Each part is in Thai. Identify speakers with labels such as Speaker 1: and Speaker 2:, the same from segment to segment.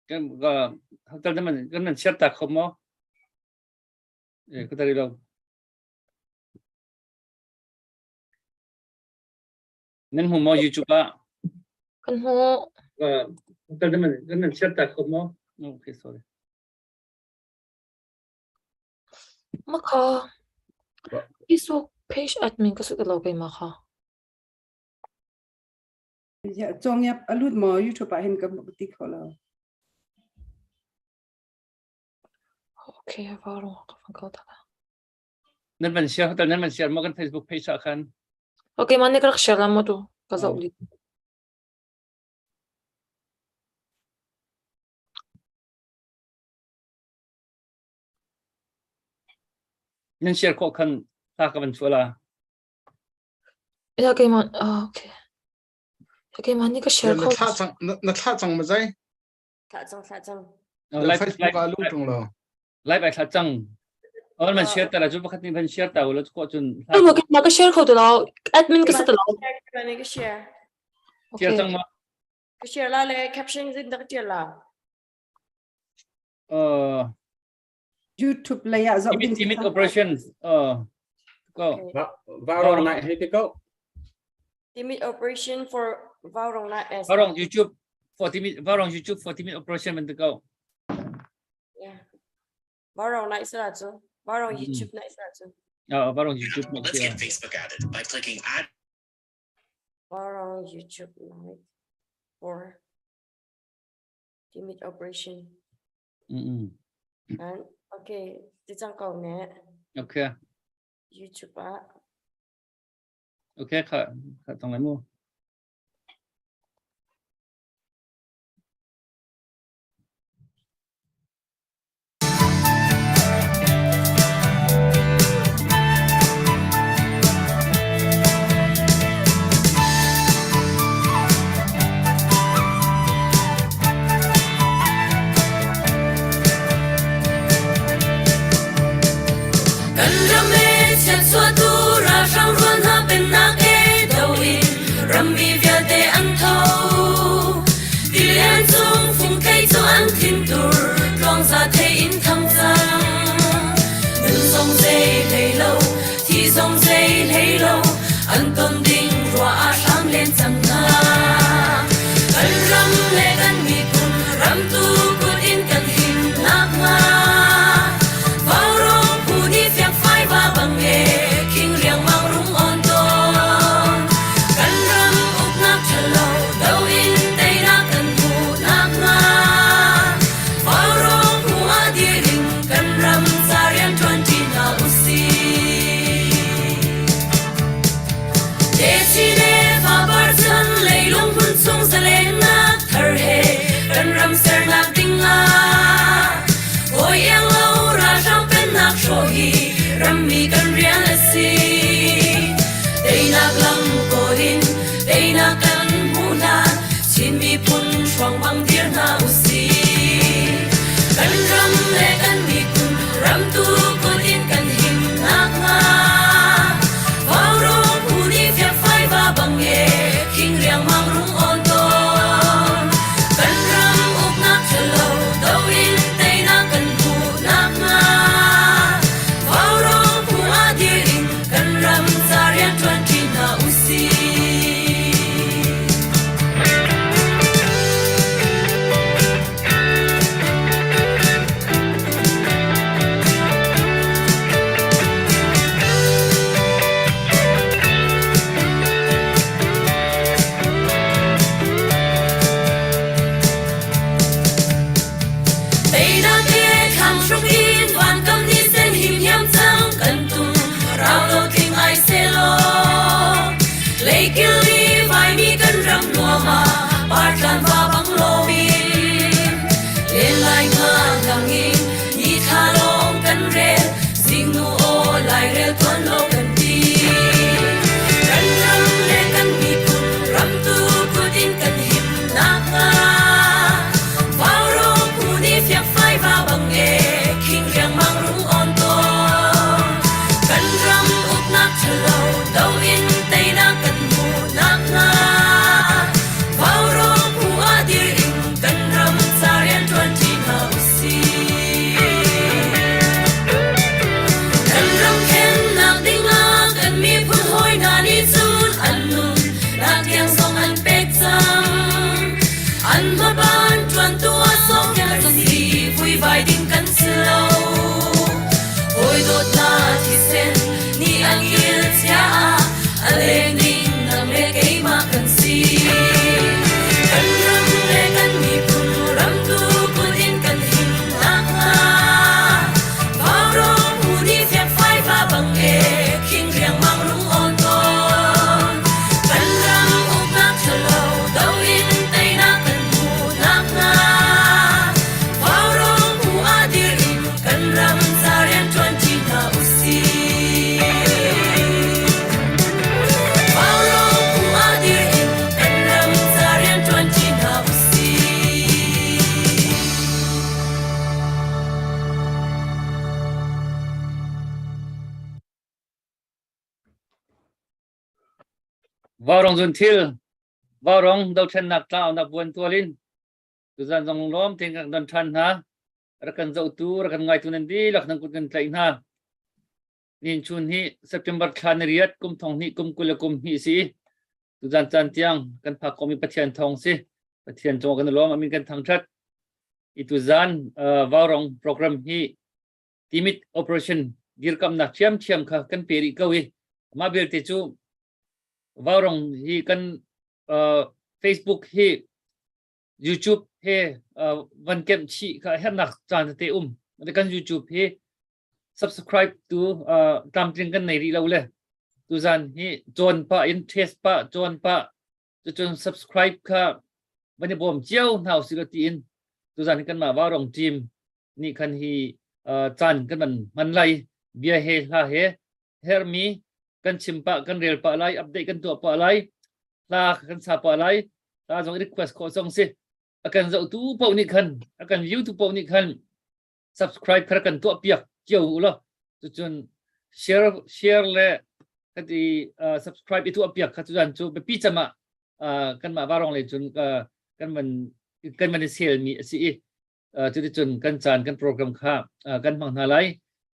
Speaker 1: ก็ตอนนั้นมันเชื่อตาคมมั้งก็ตอนนี้เรานั่นหัวมอ YouTube อ่ะ
Speaker 2: kan ho
Speaker 1: ก็ตอนนั้นมันเชื่อตาคมมั้งโอเค sorry
Speaker 2: maka Facebook page admin ka sa dalaw kay maka
Speaker 3: ya chong yap alut mo YouTube pa hin ka butik hola
Speaker 2: okay varong ka fan ka ta
Speaker 1: นั่นมันเชื่อตอนนั้นมันเชื่อมากัน Facebook page อ่ะคัน
Speaker 2: okay man ka share mo to kaza ulit
Speaker 1: นั่นเชื่อข้อคันตากับมันชัวร์ละ
Speaker 2: ilagay man okay ilagay man ka share ko
Speaker 4: na tha chang ma jai Facebook alu tung lo
Speaker 1: ไลฟ์ไปทัดจังมันเชื่อแต่ละจุดปกติมันเชื่อแต่ว่าก็จน
Speaker 2: ay maka share ko dalaw admin ka sa dalaw
Speaker 5: share
Speaker 1: เชื่อจังมา
Speaker 5: share la le caption din da share la
Speaker 3: YouTube la ya zo
Speaker 1: timid operation ก็
Speaker 4: vào rồi này hay cái câu
Speaker 5: timid operation for Varong na as
Speaker 1: Varong YouTube 40 minute operation มันก็
Speaker 5: yeah Varong na isa so Varong YouTube na isa so
Speaker 1: Varong YouTube มัน
Speaker 6: Let's
Speaker 1: เชื่อ
Speaker 6: get Facebook added by clicking add.
Speaker 5: Varong YouTube na for timid operation and okay this ang ko ne
Speaker 1: โอเค
Speaker 5: YouTube อ่ะ
Speaker 1: โอเคค่ะตรงไหนมั่ว
Speaker 7: tuần đi vui vai đinh cắn slow ôi đốt na thì sen ni anh yêu cha ale ning nang le kay makan si kan ram le kan mi pun ram tu pun in kan hin nak na bao rong hu ni phép phai va bằng e king riang mang lung on ton kan ram uk nak chalo dau in tay na kan mu nak na bao rong hu adir in kan ram zarian 20 na usi
Speaker 1: Varong zun thil varong dau chen nak tao na buan tualin tu zan zong lom ting kan don than ha rakan zau tu rakan ngai tu nan di lak nang kut kan tlai na nin chun hi September khan riat kum thong ni kum kul kum hi si tu zan chan tiang kan pha komi pathian thong si pathian chong kan lom amin kan thang that itu zan varong program hi timit operation girkam na chiam chiam kha kan peri kawi ma bel te chu varong hi kan Facebook hi YouTube hi van kem chi kha hen nak chan te kan YouTube hi subscribe to tam tring kan nei ri lo le tu zan hi jon pa interest pa jon pa chon subscribe kha bani bom chiao nau silati in tu zan kan ma varong team ni kan hi chan kan man lai bia he ha he her mi kan chimpa kan rel pa lai update kan to pa lai la kan sa pa lai ta jong request ko song si akan zau tu pau ni khan akan view tu pau ni khan subscribe khar kan to piak chiu lo chu chun share le kati subscribe itu piak kha chu jan chu be pi chama kan ma warong le chun kan man sel mi si chu chun kan chan kan program kha kan mang na lai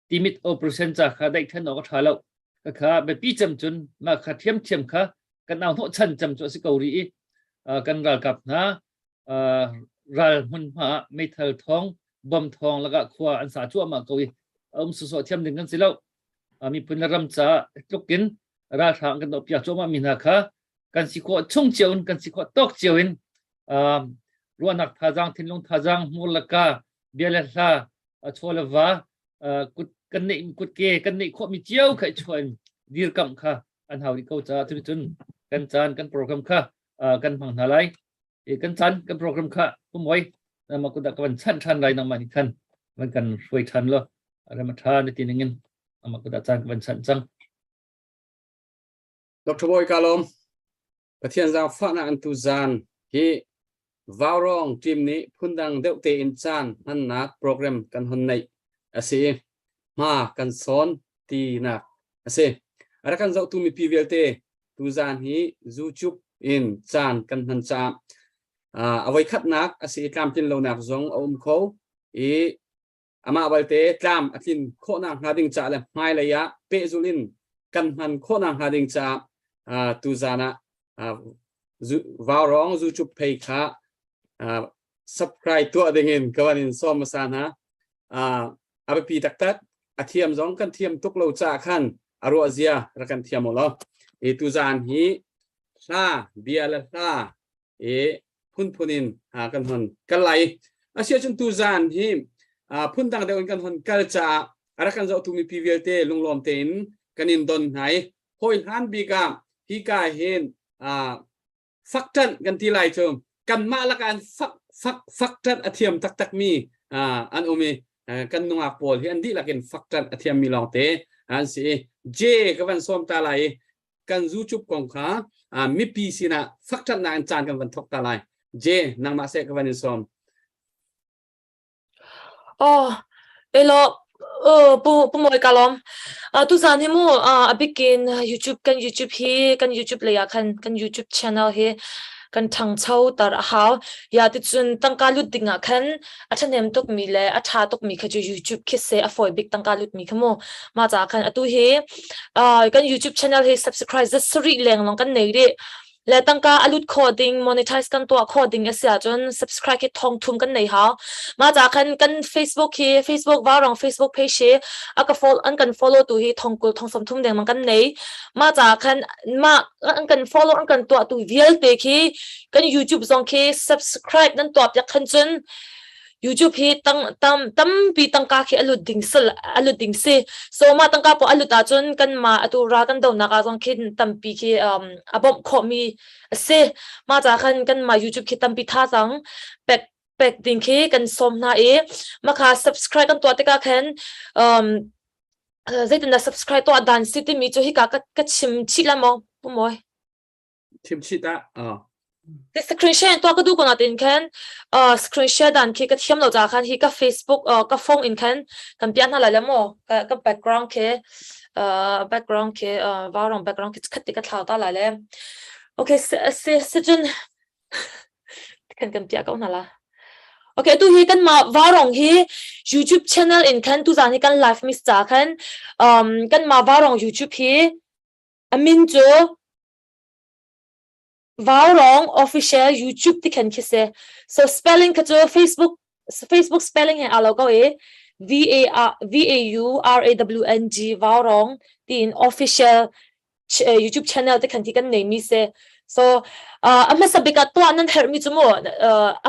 Speaker 1: timit operation cha kha dai than no ka thalo kha be pi cham chun ma kha thiam kha kan au no chan cham chu si kauri kan ral kap na ral hun ma mai thal thong bom thong laga khwa an sa chu ma kawi su so thiam ding kan silo mi pun ram cha tukin ra thang kan opya chu ma min ha kha kan si ko chung cheun kan si ko tok cheuin ruanak thajang thinlung thajang mulaka bialasa cholawa kut kan nei kut ke kan nei kho mi chiao khai chuan dir kam kha an hauri ko cha tu chun kan chan kan program kha kan phang halai kan chan kan program kha pumoi ma ku da kan chan lai nang mani khan man kan roi than lo ara ma tha ni tiningin ma ku da chan kan chan chang
Speaker 4: Dr. Boy Kalom pathian za fa na an tu zan hi varong team ni phundang deuh te in chan an nak program kan hon nei ase ma kan son ti na ase ara kan zau tu mi pvl te tu zan hi YouTube in chan kan han cha awai khat nak ase kam tin lo nak zong kho ama balte tlam atin kho na hading cha le mai la ya pe zulin kan han kho na hading cha tu zana varong YouTube page kha subscribe to adingin kawanin som masana api taktat athiam zong kan thiam tuk lo cha khan aro azia rakan thiam lo tu zan hi sa biala sa phun kan hon kalai asia chun tu zan hi phun dang de kan hon kal cha arakan zo tu mi pvl te lunglom ten kanin don hai hoi han bi ka hi ka hen faktan kan ti lai chum kan ma la kan faktan athiam tak mi an umi kan nunga pol hi an di lakin faktan athiam mi long te an si j kawan som ta lai kan YouTube kong kha mi pi sina faktan na an chan kan van thok ta lai j nang ma se kawan som
Speaker 2: elo pu moi kalom tu zan hi mu abikin YouTube kan YouTube le ya kan YouTube channel hi kan thang chau tar haw ya ti chun tangka lut dinga khan athanem tok mi le atha tok mi kha chu YouTube ki se afoi big tangka lut mi khamo ma cha khan atu he kan YouTube channel he subscribe the sri leng long kan nei re และตั้งการอลุด coding monetize กันตัว coding เสียจน subscribe ที่ทองทุ่มกันในหามาจากกัน Facebook ที่ Facebook ว่ารอง Facebook page อัก follow อันกัน follow ตัวที่ทองกุลทองสมทุ่มแดงมันกันในมาจากกันมาอันกัน follow อันกันตัวเวียลเตคีกัน YouTube ซองคี subscribe นั่นตัวจากกันจนYouTube ที่ตั้งปีตั้งการที่อลุดดิ่งสิso มาตั้งการพออลุดอาจนกันมาอตุรากันดาวนักอาจงคิดตั้งปีที่อบอมขมีเสมาจากกันมา YouTube ที่ตั้งปีท่าสังเป็กดิ่งที่กันสมนามาค่ะ subscribe กันตัวที่กันใจตั้งแต่ subscribe ตัวดันสิที่มีจุดที่ก็ชิมชิละมั้งปุ๊บมั้ย
Speaker 4: ชิมชิตะ
Speaker 2: The screen share ตัวก็ดูก่อนนะกันscreen share ดันที่ก็เทียมเราจากกันที่ก็ Facebookก็ phone in กันเปลี่ยนอะไรแล้วมั้งก็ background ที่background ที่ว่าลอง background ที่คัดติดกับเท้าตาอะไรแล้วโอเคเสร็จจนกันเปลี่ยนก็นั่นละโอเคตัวที่กันมาว่าลองที่ YouTube channel in กันตัวจากที่กัน live มิสจากกันมาว่าลอง YouTube ที่มินจูว่ารอง official YouTube ที่กันคิดso spelling ก็จะ Facebook spelling ให้เราก็VAURAWNG ว่ารองที่ official YouTube channel ที่กันที่กัน name มิso ไม่สับกันตัวนั้นเห็นมิจูโม่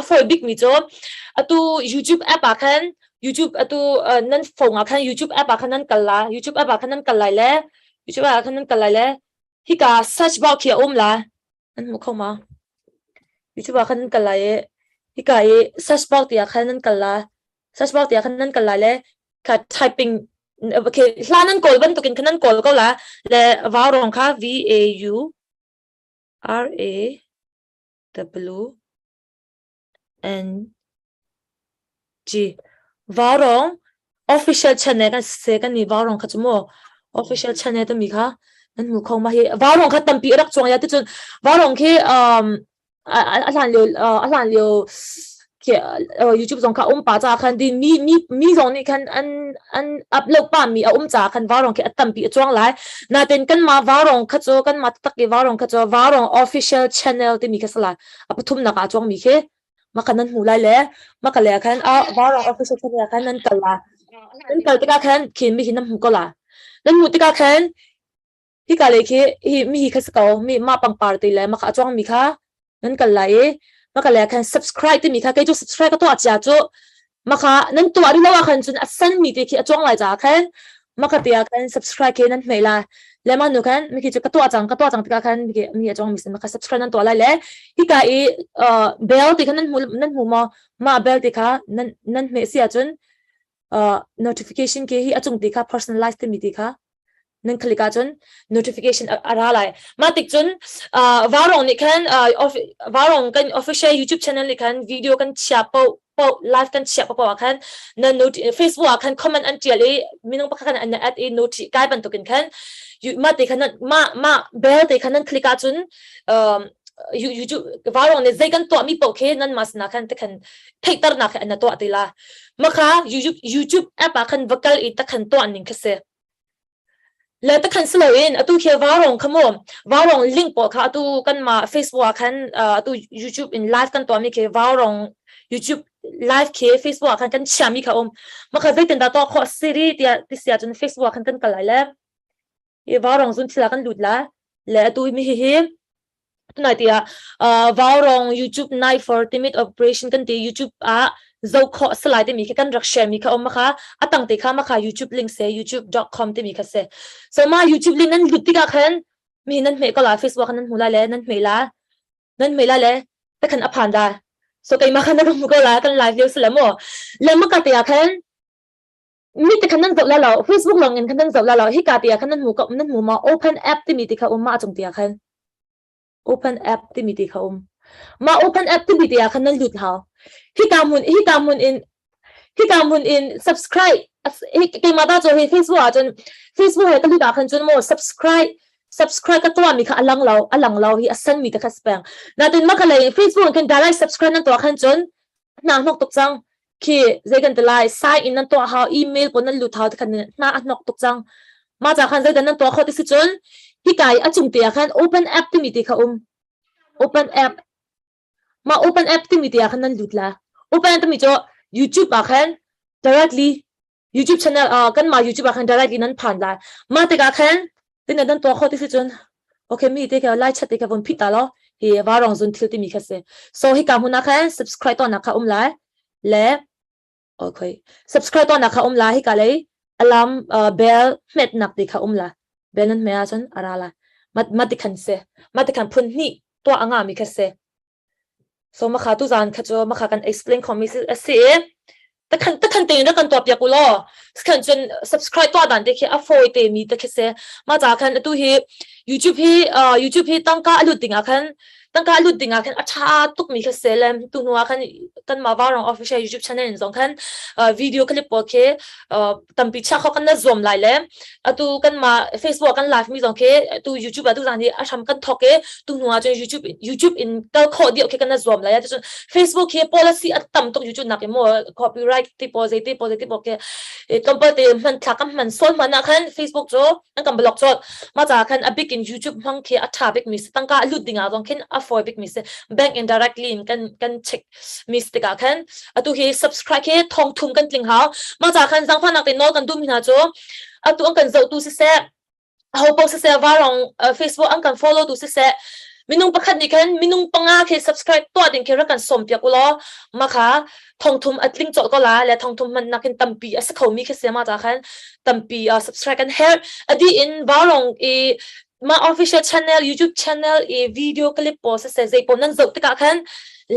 Speaker 2: afford big มิจูตัว YouTube app กัน YouTube ตัวนั้นฟงกัน YouTube app กันนั้นกันละ YouTube app กันนั้นกันไรเลย YouTube app กันนั้นกันไรเลยที่ก็ search box เขียวละนั่นมุขมา YouTube กันนั้นกันไรที่ก็ search box ที่กันนั้นกันละ search box ที่กันนั้นกันไรเลยก็ typing โอเคร้านนั้นกดบันตุกินกันนั้นกดก็ละและว่ารองค่ะ VAURAWNG ว่ารอง official channel กันเสกันนี่ว่ารองค่ะจมูก official channel ตัวมีค่ะนั่นมุขมาเฮว่ารองค่ะตั้งปีรักจวงยาที่จนว่ารองที่อาจารย์เลี้ยวYouTube จงค่ะป้าจ้าคันดีมีจงนี่คันอันอัพโหลดป้ามีจ้าคันว่ารองที่ตั้งปีจวงหลายน่าเป็นกันมาว่ารองค่ะจกันมาตักว่ารองค่ะจว่ารอง official channel ที่มีค่ะสลายปทุมนักจวงมีค่ะมาคันนั้นหูไล่เลยมาคันเลยคันว่ารอง official channel คันนั้นกันละนั่นกันที่คันคิดไม่คิดน้ำหูก็ละนั่นหูที่คันที่กันเลยคือมีค่ะสกอมีมาปังปาร์ตี้เลยมาค่ะจวงมีค่ะนั่นกันเลยมากันเลยคัน subscribe ที่มีค่ะก็จะ subscribe ก็ตัวอาจจะจุมาค่ะนั่นตัวที่เราว่าคันจนอัดสั้นมีที่คือจ้องหลายจากคันมาค่ะที่คัน subscribe คือนั่นไม่ละแล้วมาหนูคันมีคือจะก็ตัวจังที่คันมีจ้องมีสิมาค่ะ subscribe นั่นตัวอะไรเลยที่ก็bell ที่คันนั่นหูมา bell ที่ค่ะนั่นไม่เสียจนnotification คือที่จ้องที่ค่ะ personalize ที่มีที่ค่ะนั่นคลิกจน notification อะไรมาติดจนว่ารองนี่คันว่ารองกัน official YouTube channel นี่คันวิดีโอกันแชร์ปอ live กันแชร์ปอคันนั่น Facebook คัน comment อันเจียเลยมีน้องปะคันอันนั้น add a note กลายเป็นตัวกันคันมาติดคันมา bell ติดคันนั่นคลิกจนYouTube ว่ารองเนี่ยใจกันตัวมีปอเคนั่นมาสนาคันติดคันเพิกตร์นักอันนั้นตัวติละมาค่ะ YouTube app คัน vocal อีตักคันตัวอันนี้ก็เสียแล้วแต่คันสโลอินตัวเขียนว่ารองขโมยว่ารองลิงก์ปอค่ะตัวกันมา Facebook คันตัว YouTube in live กันตัวมีเขียนว่ารอง YouTube live เขียน Facebook คันกันแชร์มีค่ะมาค่ะได้ติดต่อข้อซีรีส์ที่เสียจน Facebook คันกันหลายแล้วว่ารองส่วนที่ละกันหลุดละแล้วตัวมีเห็นตัวไหนที่ว่ารอง YouTube night for timid operation กันที่ YouTubeเจ้าข้อสไลด์ที่มีกันรักแชร์มีค่ะมาค่ะตั้งแต่ค่ะมาค่ะ YouTube link เสีย youtube.com ที่มีค่ะเสียสมัย YouTube link นั้นหลุดที่กันมีนั่นไม่ก็ละ Facebook นั้นหูไล่เลยนั่นไม่ละเลยแต่คันอภันได้so กันมาคันนั้นหูก็ละกันไลฟ์เดียวเสร็จแล้วมากันที่กันมีแต่คันนั้นจบแล้ว Facebook ลงเงินคันนั้นจบแล้วที่กันที่คันนั้นหูก็นั่นหูมา open app ที่มีที่ค่ะมาจงที่กัน open app ที่มีที่ค่ะมา open app ที่มีที่คันนั้นหลุดเขาที่การมุน in subscribe ที่มาได้จน Facebook จน Facebook ให้ตั้งที่การจนโม subscribe ก็ตัวมีค่ะอลังเราที่สั่นมีแต่คัสเปงนั่นเป็นมากันเลย Facebook กันได้ subscribe นั่นตัวคันจนน่านกตกจังคือใจกันแต่ไลน์ sign in นั่นตัวเขาอีเมลปนนั่นหลุดเขาที่คันน่านกตกจังมาจากคันใจกันนั่นตัวเขาที่สุดจนที่กายจุ่มเตียคัน open app ที่มีที่เขา open app มา open app ที่มีเดียขันนั้นหลุดละ open app ที่มีจอ YouTube อาคัน directly YouTube channel กันมา YouTube อาคัน directly นั้นผ่านละมาติกาคันที่นั่นตัวข้อที่สิจนโอเคมีเด็กไลฟ์ชัดเด็กบนพิตาล้อเฮวารองซุนทิลที่มีแค่เส so ให้การหุ่นนะคะ subscribe ตัวนะคะไลน์และโอเค subscribe ตัวนะคะไลน์ให้กันเลย alarm bell เม็ดนักติค่ะไลน์ bell นั้นไม่อาจนอะไรละมาติกันเสมาติกันพุ่นนี่ตัวอ่างมีแค่เส so มาขาตุจานขจรมาขากัน explain คอมมิชเสียแต่คันตีนแล้วกันตัวเปียกุลอคันจน subscribe ตัวดันเด็กแค่ avoid เตมีแต่แค่เสมาจากคันตัวที่ YouTube ที่ตั้งการหลุดดิ่งคันตั้งการหลุดดิ่งคันอัชาตุกมีแค่เสเลมตัวนัวคันกันมาว่าเรา official YouTube channel สองคันวิดีโอคลิปโอเคตั้งปีชาเขากันน่า zoom ไลน์เลยตัวกันมา Facebook กัน live มีสองเคตัว YouTube ตัวจานที่อาชามกันทอกเคตัวนัวจน YouTube in ก็โคเดียวเคกันน่า zoom ไลน์จน Facebook เค policy อัดตั้มตัว YouTube นักมั่ว copyright ที่ positive โอเคต้องไปเต็มมันทักกันมันส่วนมันนะคัน Facebook โจ้นั่งกันบล็อกโจ้มาจากคัน big in YouTube มังเคอัดทับ big miss ตั้งการหลุดดิ่งตรงคัน avoid big miss bank indirectly กัน check miss ติกาคันตัวเค subscribe เคทองทุ่มกันจริงเขามาจากคันสังพันธ์นักเตะโน้กันดูมินาโจ้ตัวอันกันเจ้าตัวเสียเขาโพสเสียว่าลอง Facebook อันกัน follow ตัวเสียมินุงประคันนี่คันมินุงปังอาเค subscribe ตัวดิ่งเครักกันสมเปียกุลอมาค่ะทองทุ่มอัดลิงก์โจ้ก็ละและทองทุ่มมันนักตั้มปีสักเขามีแค่เสียมาจากคันตั้มปีsubscribe กัน hair ดีอินว่าลองมา official channel YouTube channel video clip โพสเสียใจปนนั้นเจ้าติกาคัน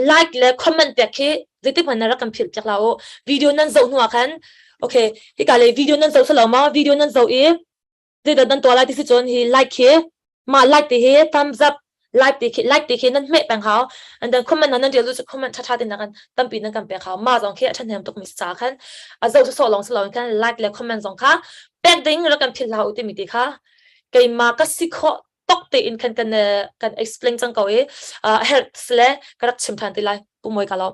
Speaker 2: like และ comment เปียกเคจะติดมันรักกันผิดจากเราวิดีโอนั้นเจ้าหัวคันโอเคที่การเลยวิดีโอนั้นเจ้าสลามาวิดีโอนั้นเจ้าจะดันตัวอะไรที่สุดจนที่ like เคมา like ที่ thumbs up like ที่เคนั้นไม่แบ่งเขา and then comment นั้นเดี๋ยวรู้สึก comment ชัดๆติดนะกันตั้งปีนั้นกันแบ่งเขามาสองเคฉันเห็นตกมิสซาคันเจ้าจะสอนลองกัน like และ comment สองค่ะแบ่งดิ้งรักกันผิดเราอุติมิติค่ะเกี่ยมาก็สิขอตกตีอินกัน explain จังเกาhealth และกระชิมทันทีไรปุ่มมวยกันแล้ว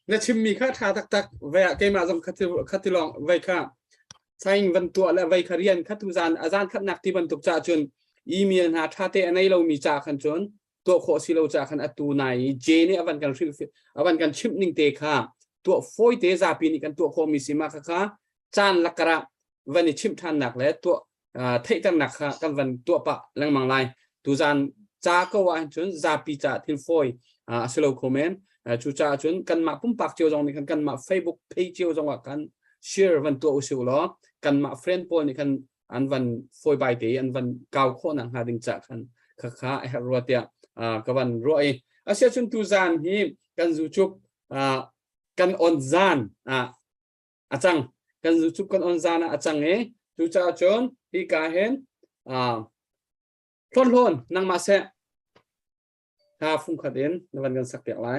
Speaker 4: ในชิมมีค่าทาตักเวลาเกมาจงคัดลองไว้ค่ะใช้วันตัวและไว้ขเรียนคัดทุจานอาจารย์คัดนักที่บรรทุกจ่าจนอีเมลหาท่าเตะในเรามีจ่าขันจนตัวโคสิเราจ่าขันอัตูในเจนี่อวันกันชิมนิ่งเตะค่ะตัวโฟยเตะจ่าปีนี้กันตัวโคมีสิมาค่ะจานลักกระวันนี้ชิมทันหนักและตัวเทตั้งหนักค่ะกันวันตัวปะลังมังไลทุจานจ่าก็ว่าจนจ่าปีจ่าทิลโฟยสโลคอมเมนต์ชูจ่าจนกันมาปุ่มปากเจียวจงนี่กันมา Facebook page เจียวจงว่ากัน share วันตัวอุสุล้อกันมา friend พอนี่กันอันวันโฟยใบเตอันวันเก่าข้อหนังหาดึงจากกันค่ะไอ้รัวเตียกับวันรวยอาเซียนจนทุจานฮีกันจูจุบกันออนจานอาจังกันจูจุบกันออนจานอาจังชูจ่าจนที่กาเห็นล้นนังมาเสะถ้าฟุ้งขัดเอ็นในวันกันสักเดียวไร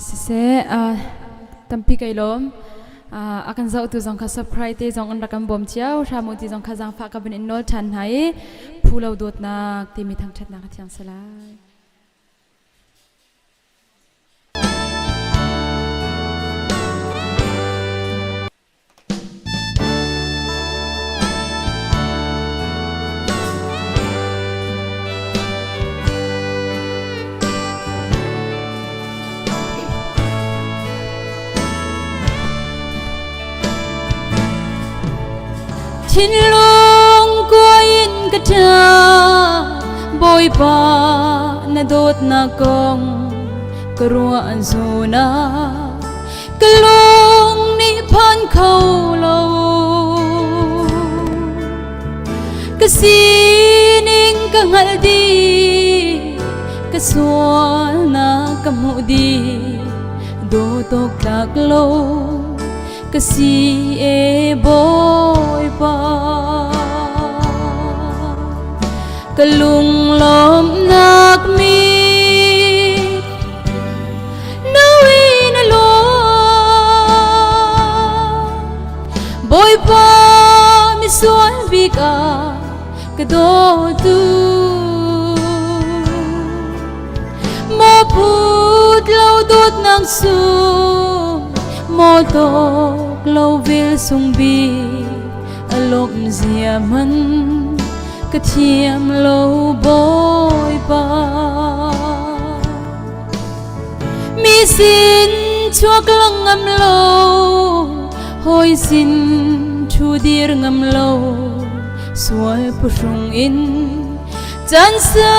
Speaker 8: สิตั้มปีกัยลมakan zau tu zong kha surprise te zong an rakam bom chiao ramu ti zong kha jang fa ka bin no than hai phulo dot na ti mi thang that na ka thiang salai Chin long quay cái cha bôi ba na đốt na kong kruan zuna cái long ni phan khâu lâu cái sining cái ngal đi cái xuân na cái mũ đi đô tô lạc lâu cái si e bôi ba cái lung lom nak mi nawi na lo bôi ba mi suan vi ka cái do tu mo put lâu đốt nang su mo to lâu vil sung bi อารมณ์เสียมันกระเทียมโลบอยปามีสินชั่วกลังงำโลหอยสินชูดีรงำโลสวยผู้ชงอินจันเศร้า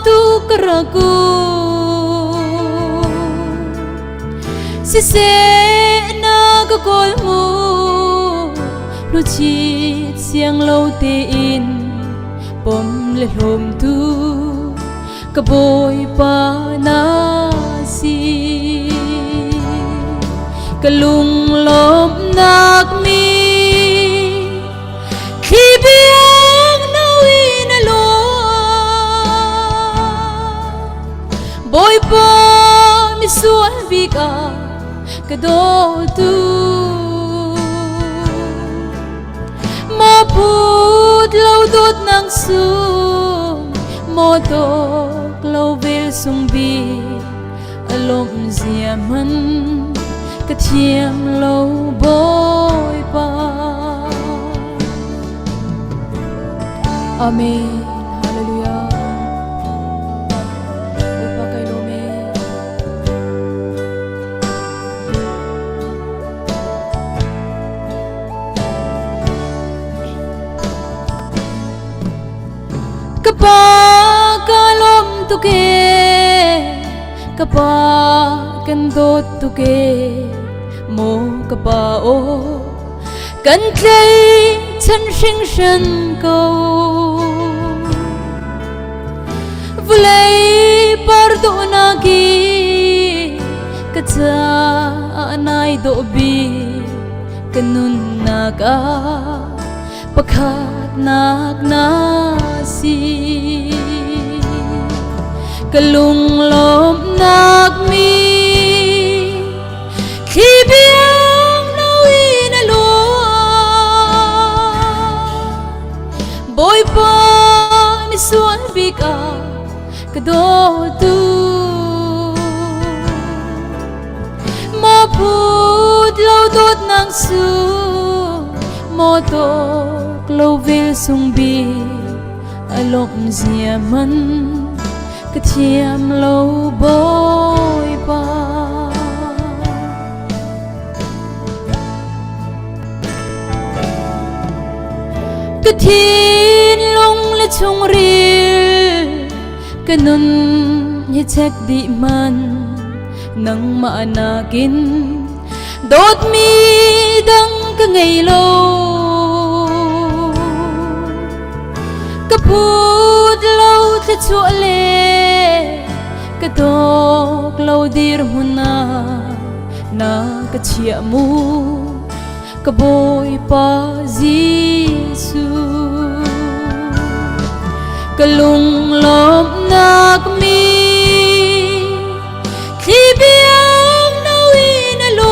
Speaker 8: ตุกระกูสิเสนากกอลมูลูชีเสียงโลเตอินปมและลมตูกระโบยปานาสีกะลุงลมนักมีขี้เบียงนาวินาโลบอยปามิสวนบิกากระโดดตูมาพูดเราโดดนางสูงโมโตเราเวลสงบีอารมณ์เสียมันกระเทียมเราบอยปาอาเมนฮาเลลูยาอุปการโลเมกะปากะลมตุเกกะปากันโดดตุเกโมกะปาโอกันใจฉันชิงฉันก็วุเลยปาร์โดนากีกะจานายโดบีกันนุนนากาปะขาดนักนาสีกะลุงลมนักมีขี้เบียงนาวินาโลบอยปามิสวนบิกากระโดดตูมาพูดเราโดดนางสูโมโตกลวิลสงบีอารมณ์เสียมันกระเทียมโลบอยปากระทินลงและชงรีกระนุนให้เช็คดิมันนังมานากินโดดมีดังก็ไงโลกะพูดเราจะชั่วเลกะโดกเราดีรหุนานากะเชียมูกะโบยปาจิสูกะลุงลมนักมีขี้เบียงนาวินาโล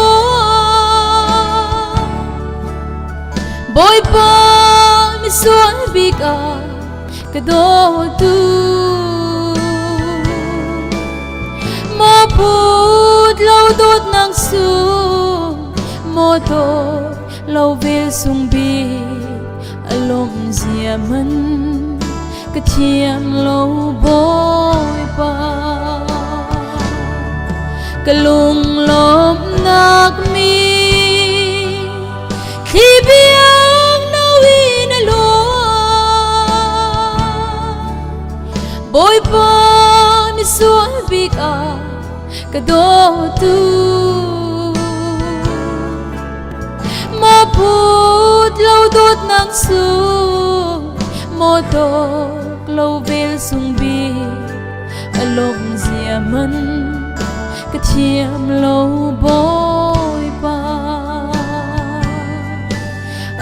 Speaker 8: บอยปามิสวนบิกากระโดดตูมาพูดเราโดดนางสูโมโตเราเวลสงบีอารมณ์เสียมันกระเทียมเราบอยปากะลุงลมนักมีขี้เบียงนาวินาโลบอยปามิสวนบิกากระโดดตูมาพูดเราโดดนางสูโมโตกเราเวลสงบีอารมณ์เสียมันกระเทียมเราบอยปา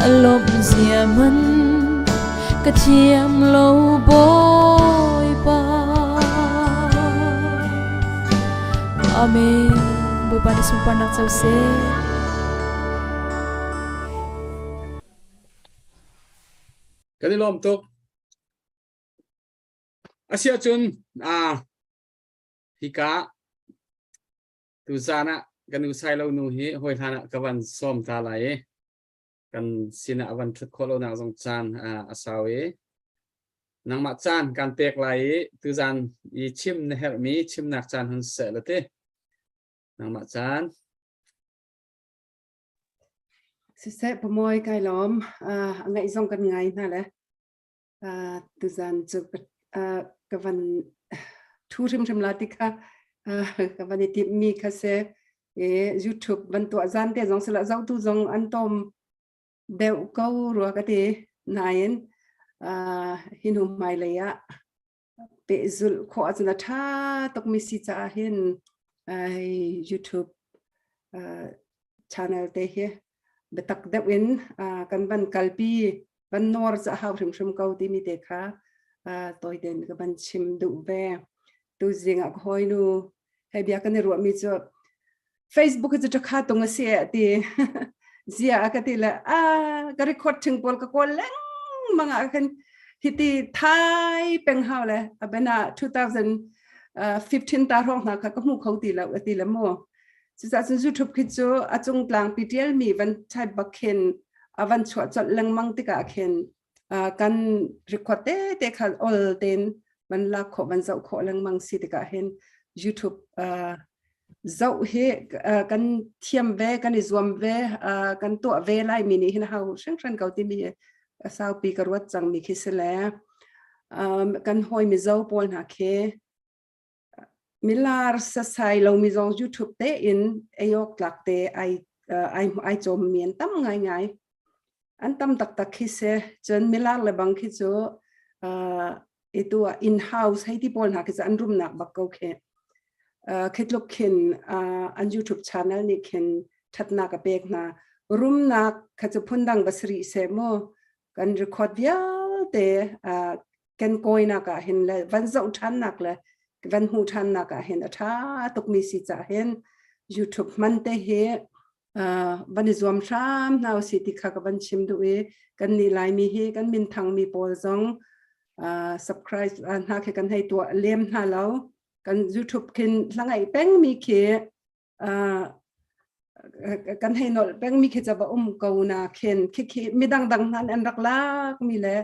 Speaker 8: อารมณ์เสียมันกระเทียมเราบอยปาอาเมนบุปผาดิสุปานักเจ้าเส
Speaker 4: กันได้ลมตุกอาเซียจุนฮิกาตุซานะกันอุไซเราหนูฮิหอยทานะกวันซ้อมตาไหล กันสินะวันชุดโคโลนางสงจานอาสาเวนางมาจานการเตกไหลตุจานอีชิมในเฮลมีชิมนักจานหันเสละเต้นางมาจาน
Speaker 3: sẽ bộ môi cái lóm ngày dòng cần ngày nào đấy từ gian chụp cái văn thu thêm lại cả cái văn tìm mi cái sẽ YouTube văn tọa gian thế dòng sẽ là dòng tu dòng ăn tôm đều câu rồi cái gì này hin hùng mai lấy á bị zul khó cho nó tha tóc mi xí cha hin YouTube channel thế hi betak dawin kan ban kalpi ban nor za haw rim kau ti mi te kha toy den ka ban chim du ve tu zinga khoi nu he bia kan ru mi cho Facebookจะจะkha tonga se ti zia ka ti la ka record thing pol ka ko leng manga kan hiti thai peng haw le abena 2015 ta rong na ka mu khau ti la moจะจะYouTubeคิดจูอาจงกลางปีเดียมีวันใช้บักเคนวันชวดจดลังมังติกาเคนกันรีคอร์ดเตะขัดออลเดนวันลักขวันเจ้าขอลังมังสิติกาเห็น YouTube เจ้าเฮกันเทียมเวกันอิสวมเวกันตัวเวไลมินิเห็นเขาเช่นกันเขาที่มีสาวปีกรวดจังมีคิดแล้วกันหอยมีเจ้าปนหาเคมิลาร์สไซเรามีจง YouTube เตอินเอยกหลักเตไอจมเมียนตั้มง่ายอันตั้มตักคิดเสจนมิลาร์เลยบางคิดจูตัว in house ให้ที่บอลหาคิดจะอันรุมหนักบักโอเคคิดลูกเข็นอัน YouTube channel นี่เข็นทัดนักเบกนารุมนักคิดจะพุ่นดังบัสรีเสโมกันรีคอร์ดเยอะเตกันโกยนักเห็นเลยวันเสาร์ทันนักเลยวันหูทันนักเห็นท่าตกมีสิจะเห็น YouTube มันเตเหวันนี้รวมซ้ำน่าสิติค่ะกับวันชิมด้วยกันนี่ไลน์มีเฮกันมินทางมีโปรจงsubscribe หาแค่กันให้ตัวเลี้ยมหาเรากัน YouTube คินหลังไอ้แป้งมีเขกันให้หนอแป้งมีเขจะบ่เกานาเข็นมีดังนั้นอันรักลักมีแหละ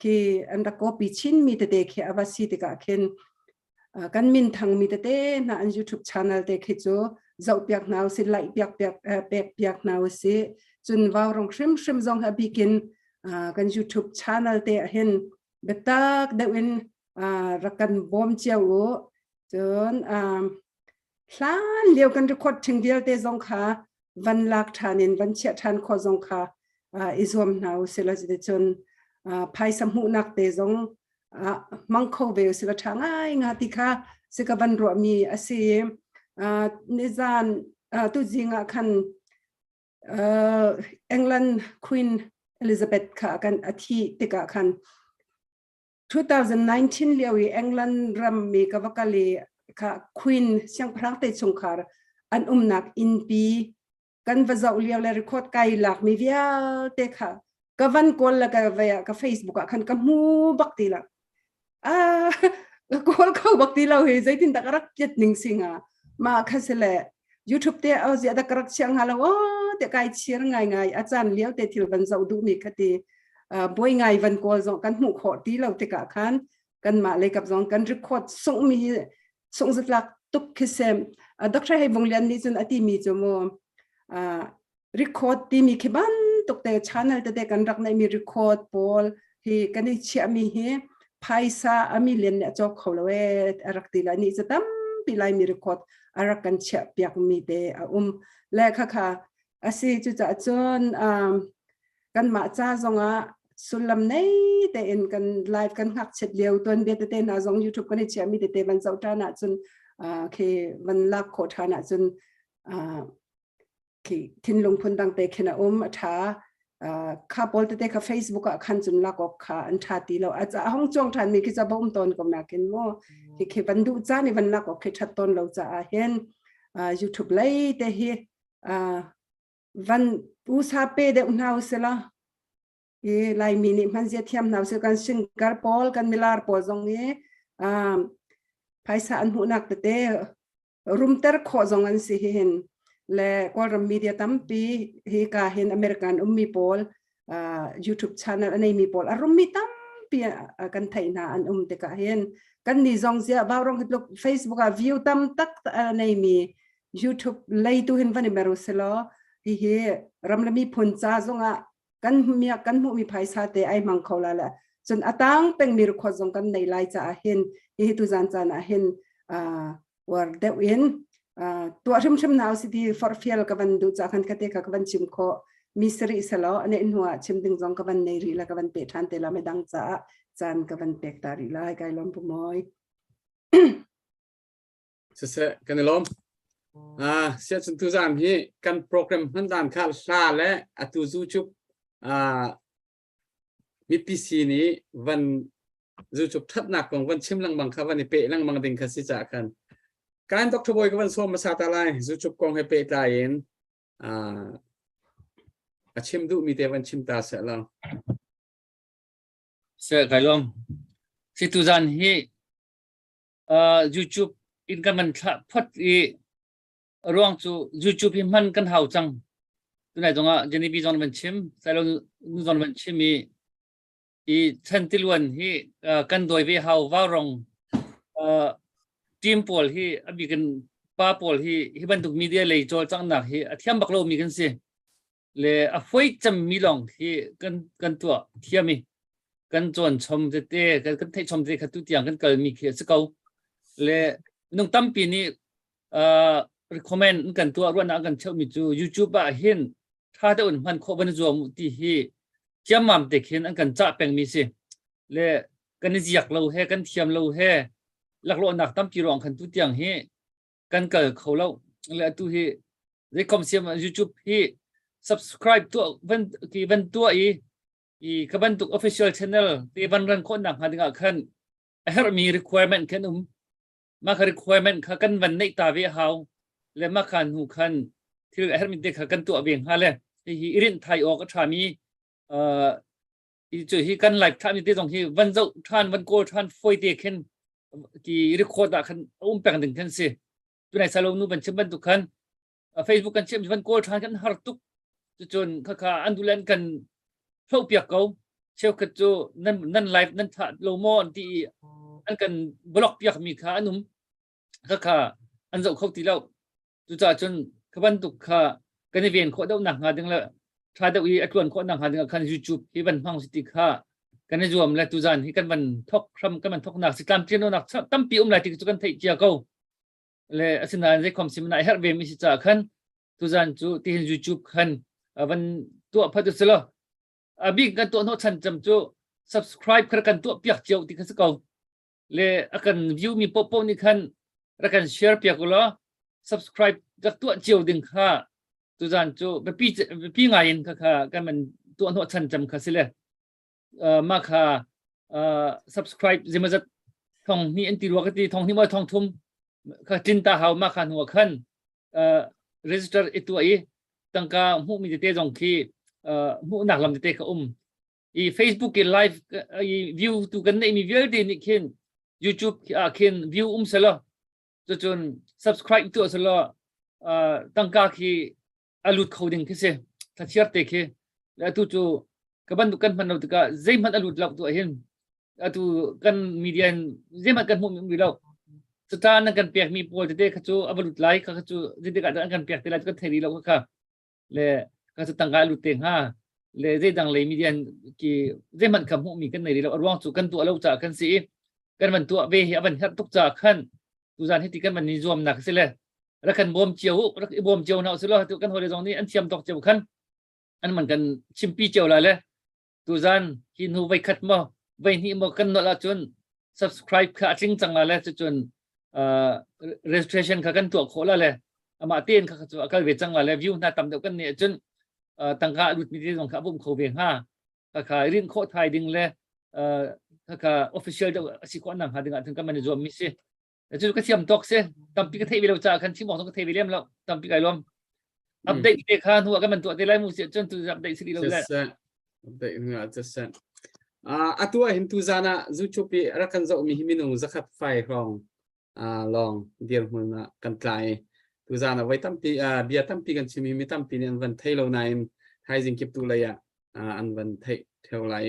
Speaker 3: ที่อันรักก็ปีชินมีแต่เด็กอวสิติกะเข็นกันมินทางมีแต่นะอัน YouTube channel เด็กจูเจ้าเปียกนาวสิไล่เปียกนาวสิจนว่ารงชิมจงหาบิกินกัน YouTube channel เตะเห็นเบตักเดวินรักกันบอมเจียวจนพลานเลี้ยวกันรีคอร์ดถึงเดียวเตะจงค่ะวันลักทานินวันเชียทันขอจงค่ะอิสวมนาวสิละจิตจนภายสมุนักเตะจงมังคูเวลสิละทางงาติค่ะสิกบันรัวมีอาศัยนิจานตุจิงคันอังกฤษควีนอลิซาเบธค่ะกันอาทิตย์ติกะคัน2019เลี้ยวอังกฤษรัมมีกับกัลีค่ะควีนเสียงพระเตชงคาร์อันนักอินปีกันว่าจะเลี้ยวเลยรีคอร์ดไกลหลักมีเวียเตค่ะกับวันก่อนแล้วก็เวียกับ Facebook คันกับมูบักตีละก่อนเข้าบักตีเราเฮ้ยใจตินตะกรักเจ็ดหนึ่งสิงห์มาคัสเล YouTube เตะเอาเสียตะกรักเชียงฮาลาวเตะไกเชียงง่ายอาจารย์เลี้ยวเตะทิลวันเสาร์ดูมีคดีบ่อยง่ายวันก่อนส่งกันหมู่ขอตีเราเตะกะคันกันมาเลยกับส่งกันรีคอร์ดส่งสลักตุกคิเซมดรให้วงเรียนนี้จนอติมีจมูรีคอร์ดที่มีคิบันตุกเตะ channel เตะกันรักในมีรีคอร์ดบอลที่กันนี่เชื่อมีเฮไพศาอามิเลียนเนี่ยจอกเขาเลยรักตีละนี่จะตั้มปีไลมีรีคอร์ดรักกันเชื่อเปียกมีเดและค่ะอาศัยจุดจนกันมาจ้าจงสุลมในแต่เอ็นกันไลฟ์กันหักเฉดเดียวตัวเดียเตนะจง YouTube กันนี่เชื่อมีเตวันเสาร์ท่านะจนคือวันลักโคท่านะจนคือทิ้งลงพุนดังเตะขณะท้าข้าบอลเตะข้า Facebook คันจนลักออกข้าอันทัดตีเราอาจจะห้องจ้องทันมีคิดจะบ่มตนกับนักเห็นว่าคือวันดูจ้าในวันลักออกคือทัดตนเราจะเห็นYouTube เลยแต่เฮวันอุตสาหเปเดอุณหภูมิละไลมินิมันจะเทียมนาวเสกันสิงการปอลกันมิลาร์ปอจงภายสารหูนักเตะรุมเตอร์ขอจงอันสิเห็น และก็รำมีเดียตั้มปีฮีกาเห็นอเมริกันมีโพลYouTube channel อันนี้มีโพลอารมณ์มีตั้มปีกันไทยนาอันเตกาเห็นกันนี่จงเสียบ่าวรองฮิตลูก Facebook วิวตั้มตักอันนี้มี YouTube เลยตัวเห็นวันนี้มารู้สึกแล้วฮีรำละมีผลจ้าจงกันมีภายสาเตไอมังเขาละจนตั้งเป็นมีรุขจงกันในไลน์จะเห็นฮีตุจันจันเห็นว่าเดวินตัวชุ่มหนาวสิที่ฟอร์เฟียลกับวันดูจากกันกันเตะกับวันชิมโคมีสริสละอันนี้หัวชิมดึงจงกับวันในรีละกับวันเป็ดทันเตละไม่ดังจ้าจันกับวันเป็ดตารีละให้ไกลล้อมปุ่มมอย
Speaker 4: เสร็จกันล้อมเสียจนทุจานที่กันโปรแกรมพันดานขาดซาและอัตุจูจุบมีปีซีนี้วันจูจุบทัดหนักของวันชิมลังบังคับวันนี้เปะลังบังดึงคัสิจากกันการดรบอยกับวันส้มมาซาตาไลจูจุบกองให้เปะตายเองชิมดูมีแต่วันชิมตาเสร็จแล้ว
Speaker 1: เสียกันล้อมสิทุจานที่YouTube อินกันมันพัดอีร่วงจู YouTube พิมันกันหาจังตัวไหนตรงเจนี่บีจอนมันชิมแต่เรานูจอนมันชิมอีชันติลวันที่กันโดยวิหาวว่ารองทีมโพลที่มีกันป้าโพลที่บรรทุกมีเดียเลยโจจังหนักที่เทียมบักโลมีกันสิเลยไฟจำมีลองที่กันตัวเทียมีกันจวนชมเตะกันเทชมเตะขัดตุเตียงกันเกิดมีเขียนสเกาเลยนุ่งตั้มปีนี้recommend กันตัวรวนนักกันเช่ามีจู YouTube บ้าเห็นถ้าได้อุ่นมันโคบันจวมุติที่เจ้ามั่มเด็กเห็นอันกันจะเป็นมีสิเลยกันนี่อยากเราให้กันเทียมเราให้หลักโลนักตั้มปีรองกันตุเตียงให้กันเกิดเขาเราเลยตัวที่ recommend YouTube ที่ subscribe ตัววันตัวอีกับบันตุก official channel ที่บันรันคนหนักหาดึงกันให้มี requirement แค่นุ่มมาคือ requirement เขากันวันในตาเวหาและมาคันหูคันที่เราให้มีเด็กกันตัวเบียงฮะเลยที่อิรินไทยออกก็ทามีอีจุดที่กันไลฟ์ทามีที่ตรงที่วันเจ้าท่านวันโกท่านไฟเด็กขึ้นที่รีคอร์ดกันแปลงถึงกันสิตัวไหนสารนูเป็นชิมบันทุกคันFacebook กันชิมวันโกท่านกันฮาร์ตุกจนข้าอันดูแลกันเท่าเปียกเขาเชี่ยวกันจูนั่นไลฟ์นั่นถ่ายโลโมนที่อันกันบล็อกเปียกมีขาอันนุ่มข้าอันเจ้าเขาตีแล้วจุดจนขบันตุกขากันในเวียนโคดเอาหนักหาดึงแล้วชาดวีอัตวนโคดหนักหาดึงคันYouTubeที่บันพังสติขากันในรวมและตุจันที่กันบันทกคำกันบันทกหนักสิกรรมเทียนหนักตั้มปีไหลที่จุกันไทยเจียเขาและสินานในความสิมนายเฮร์เวมิสิจ่าขันตุจันจูที่เห็น YouTube ขันวันตัวพัดสุดละบิ๊กกันตัวโน้ตชันจำจู subscribe กันตัวเปียกเจียวที่เขาสกาวและกันวิวมีโป๊ะนี่ขันแล้วกัน share เปียกกูละ subscribe จากตัวเจียวดึงค่ะตัวจันจูไปปีไงน์ค่ะกันมันตัวโน้ตชันจำค่ะสิเลยมาค่ะsubscribe จะมาจากทองนี่อันตีรัวกันที่ทองนี่มาทองทุ่มค่ะจินตาเฮามาค่ะหัวขันregister ไอตัวตั้งแต่หูมีเตะจงที่หูหนักลำเตะเขาอี Facebook กินไลฟ์อีวิวตัวกันในมีวิวดีนี่ขึ้น YouTube ขึ้นวิวเสร็จแล้วจน subscribe ตัวเสร็จแล้วตั้งแต่ที่อาลุดเขาดึงขึ้นเสียถ้าเชื่อเตะขึ้นแล้วตัวจูกับบันทุกันพันเราตัวก็เจมันอาลุดเราตัวเห็นตัวกันมีเดียนเจมันกันหูมีเราสุดท้ายนั่นกันเปียกมีโปรเตะเขาจูอาลุดไลค์เขาจูเจกันกันเปียกเตะไลค์ก็เทดีเราก็ค่ะเลยก็จะตั้งการลุดเต็งห้าเลยเรื่องดังเลยมีเดียนกี่เรื่องมันคำหูมีกันในเราระวังจุกันตัวเราจากกันสิกันมันตัวเวหีมันหัดตุกจากขันตัวจานที่ติกันมันนิยมหนักสิเลยแล้วกันบวมเจียวแล้วบวมเจียวเนาะสิแล้วตัวกันหัวเรื่องนี้อันเทียมตกเจียวขันอันมันกันชิมปีเจียวอะไรเลยตัวจานหินหูไว้ขัดมาไว้นี่มากันนละจน subscribe ค่ะจริงจังเลยจนregistration ค่ะกันตัวโคละเลยมาเตียนค่ะจุอาการเวจังเลยวิวน่าต่ำเดียวกันเนี่ยจนตั้งค่าหลุดมีที่ตรงข้าบุ้มโคเวียงห้าค่ะเรื่องโคไทยดึงเลยค่ะ official จะสิคนนั่งหาดึงถึงกันมันจะรวมมิสซี่แต่จุดก็เทียมตกเสียตั้มปีก็เทวิลจากคันที่มองต้องก็เทวิลเลียมแล้วตั้มปีไก่รวมอัปเดตเด็กข้าหัวกันมันตัวเตลัยมูเสียจนตัวอัปเดตสิ่งเราเลย
Speaker 4: อัปเดตเนี่ยจะเสร็จตัวเห็นตุจานะจูจุปีรักกันจะมีหิมินุสักขัดไฟครองลองเดียวมันกันไกล tu zan awai tampi bia tampi kan chimi mi tampi ni an van thailo nain thai jing kip tu laya an van thai theo lai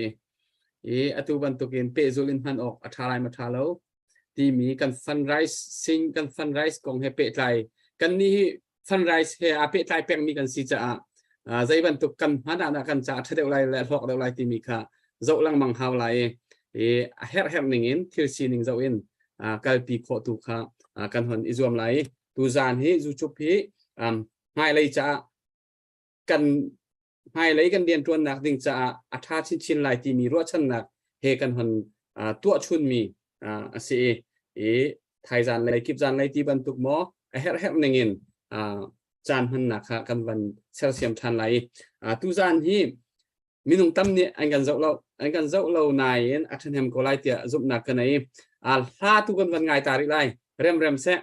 Speaker 4: atu ban tukin pe zulin han ok athalai ma thalo ti mi kan sunrise sing kan sunrise kong he pe tlai kan ni sunrise he a pe tlai pek mi kan si cha zai ban tuk kan hana na kan cha thadeu lai la hok deu lai ti mi kha zo lang mang haw lai her her ning in thil si ning zo in kal pi kho tu kha kan hon izom lai tu zan hi zu chup hi hai lai cha kan hai lấyกันเรียนตัวนักดิ่งจะอัฐาชินลายที่มีรัวชันนักเฮกันหันตัวชุนมีเสียไทยจานเลยคลิปจานเลยที่บรรทุกหมอเฮรหนึ่งเงินจานหันนักกันวันเซลเซียมชันไหลตุจานที่มีนุ่งตั้มเนี่ยอันกันเจ้าเรานายอัฐเนมก็ไล่เตียจุบนักกันไหนถ้าทุกคนวันไงตาริไลเริ่มเสะ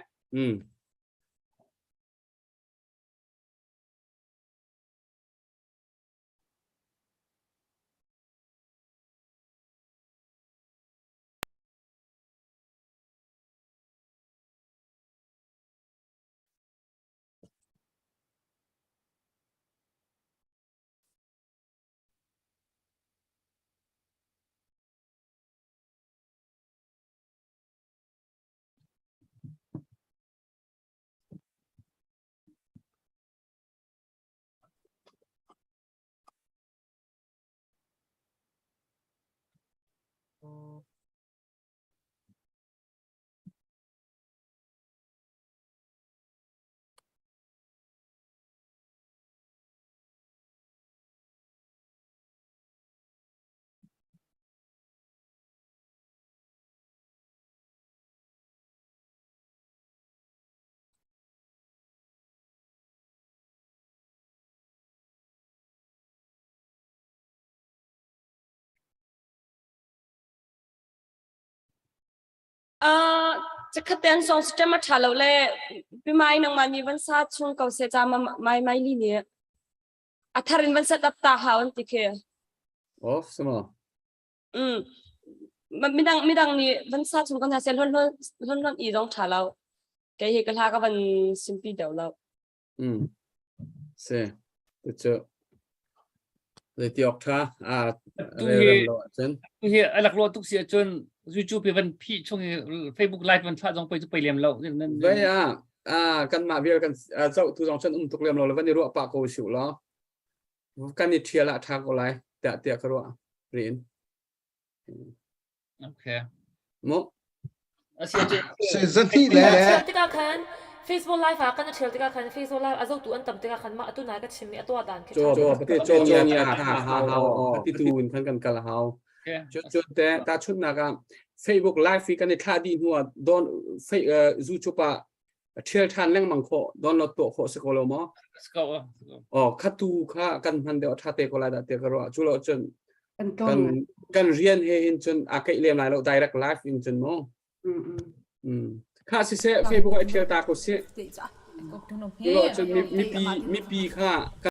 Speaker 5: จะขัดเตือนส่งสเตมมาถาเราเลยพี่ไม้นางมันมีวันศาสตร์ช่วงเก่าเสียจามาไม่ลีเนี่ยอัธรินวันศาสตร์ตาหาวันติเค
Speaker 4: โอ้สมอ
Speaker 5: มันไม่ดังนี่วันศาสตร์ช่วงกันหาเสียล้นอีร้องถาเราแกเฮกันหากับวันซิมปีเดียวเรา
Speaker 4: เสียตัวเจ้าเลยที่ออกท่าเรื่องรถจน
Speaker 1: tu hi alak lo tuk sia chon YouTube even phi chong Facebook live man tha jong pe liam lo nên
Speaker 4: เว้ยกันมาเวียกันเจ้าตัวสองชั้นตุกเรียมเราแล้ววันนี้รัวปากโกสิวล้อกันนี่เทียละทางอะไรแต่เตียกรัวเรียน
Speaker 1: โอเค
Speaker 4: มั้ง
Speaker 9: สิ่งที่แหละ
Speaker 2: ที่ก็คัน Facebook Live กันเชื่อที่ก็คัน Facebook Live อาจจะตัวอันต่ำที่ก็คันมาตัวไหนก็ชิมตัวด่าน
Speaker 4: โจประเทศโจเนี่ยฮาวที่ตูนกันกันฮาวจนแต่ตาชุดนักFacebook Live กันในท่าดีหัวโดนจูจุปะเชื่อทันเรื่องมังโคโดนเราตัวโคสกอลมั้งคัตตูข้ากันพันเดียวท่าเตะก็ไล่เตะก็รัวจุลจนกันเรียนเห็นจนอาเกยเรียนอะไรเรา direct live จนมั้งข้าสิเซ่ Facebook ไอเทียตาก็เซ่จุลจนมีปีข้า